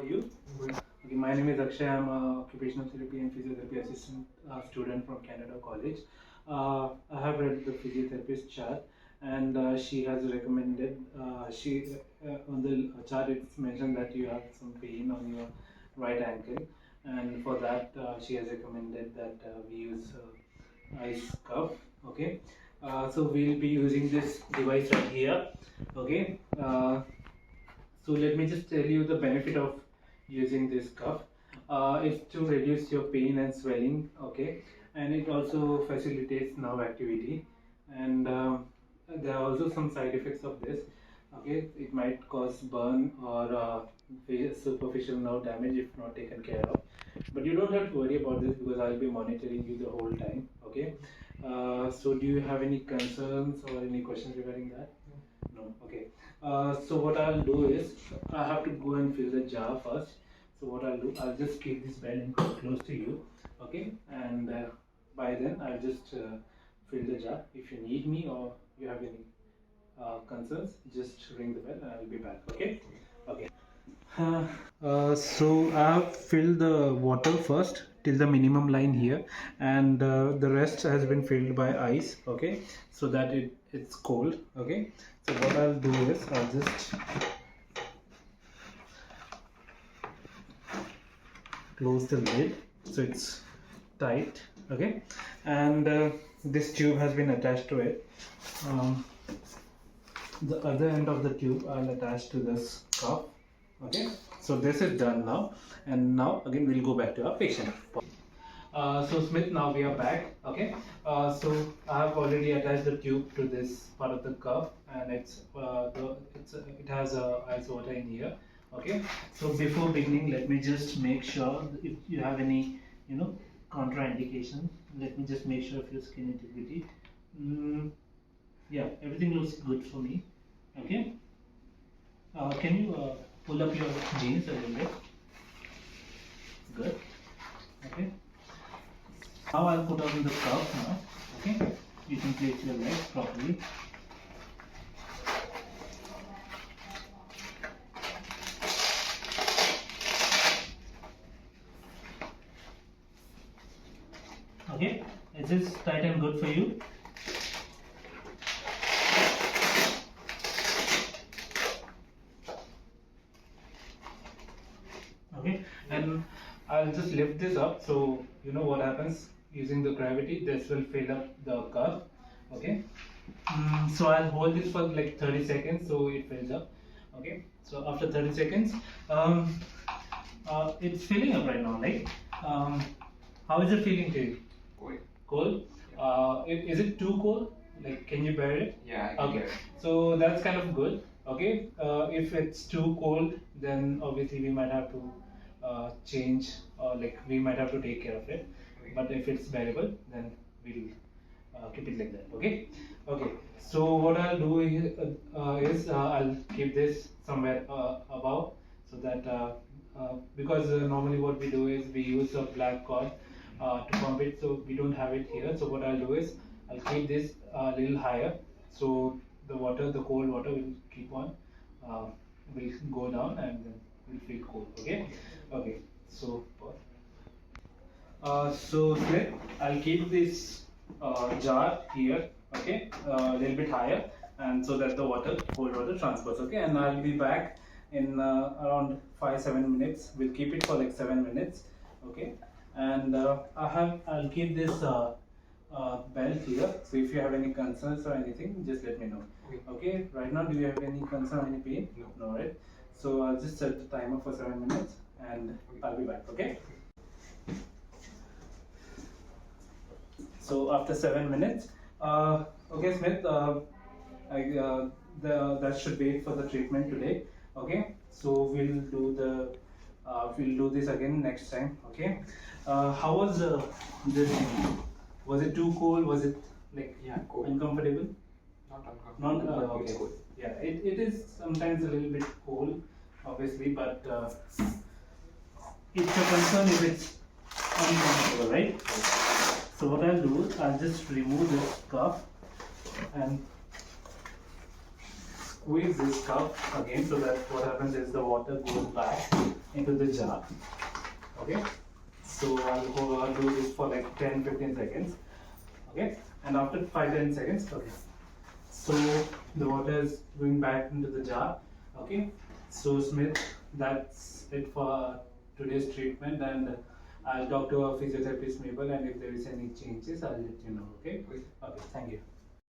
are you? Good. Okay, my name is Akshay. I'm a occupational therapy and physiotherapy assistant student from Canada College. I have read the physiotherapist chart, and she has recommended. On the chart it's mentioned that you have some pain on your right ankle, and for that she has recommended that we use ice cuff. Okay, so we'll be using this device right here. Okay. So let me just tell you the benefit of using this cuff. It's to reduce your pain and swelling, okay, and it also facilitates nerve activity. And there are also some side effects of this. Okay, it might cause burn or superficial nerve damage if not taken care of. But you don't have to worry about this because I'll be monitoring you the whole time. Okay. So do you have any concerns or any questions regarding that? No. Okay. So what I'll do is I have to go and fill the jar first. So what I'll do, I'll just keep this bell and close to you. Okay. And by then I'll just fill the jar. If you need me or you have any concerns, just ring the bell and I'll be back. Okay. Okay. So I have filled the water first till the minimum line here, and the rest has been filled by ice. Okay, so that it's cold. Okay, so what I'll do is I'll just close the lid so it's tight. Okay, and this tube has been attached to it. The other end of the tube I'll attach to this cup. Okay, so this is done now, and now again we'll go back to our patient. So Smith, now we are back. Okay, so I have already attached the tube to this part of the cuff, and it has ice water in here. Okay, so before beginning, let me just make sure if you have any contraindication. Let me just make sure of your skin integrity. Yeah, everything looks good for me. Okay, can you pull up your jeans a little bit? Good. Okay. Now I'll put on the cuff now. Okay. You can place your legs properly. Okay. Is this tight and good for you? Okay, and I'll just lift this up so you know what happens using the gravity. This will fill up the cuff. Okay, so I'll hold this for like 30 seconds so it fills up. Okay, so after 30 seconds, it's filling up right now. Like, how is it feeling to you? Cold. Cold? Is it too cold? Like, can you bear it? Yeah, I can Okay, bear it. so that's kind of good. Okay, if it's too cold, then obviously we might have to change, or like we might have to take care of it. Okay. But if it's bearable, then we'll keep it like that. Okay. Okay. So what I'll do is I'll keep this somewhere above, so that because normally what we do is we use a black cord to pump it, so we don't have it here. So what I'll do is I'll keep this a little higher, so the water, the cold water, will keep on will go down and then will feel cold. Okay. Okay. So Smith, I'll keep this jar here. Okay, a little bit higher, and so that the water, cold water, transfers. Okay, and I'll be back in around 5-7 minutes. We'll keep it for like 7 minutes. Okay, and I'll keep this belt here. So if you have any concerns or anything, just let me know. Okay, right now, do you have any concern or any pain? No, right? So I'll just set the timer for 7 minutes, and I'll be back. Okay. So after 7 minutes, okay, Smith, that should wait for the treatment today. Okay, so we'll do this again next time. Okay, how was this thing? Was it too cold? Was it like Cold. uncomfortable? Not uncomfortable. Not It's okay. cold. Yeah, it is sometimes a little bit cold, obviously, but it's a concern if it's uncomfortable, right? So what I'll do, I'll just remove this cuff and squeeze this cup again, so that what happens is the water goes back into the jar. Okay, so I'll do this for like 10-15 seconds. Okay, and after 5-10 seconds, okay, so the water is going back into the jar. Okay, so Smith, that's it for today's treatment, and I'll talk to our physiotherapist Mabel, and if there is any changes I'll let you know. Okay, Okay. okay, thank you.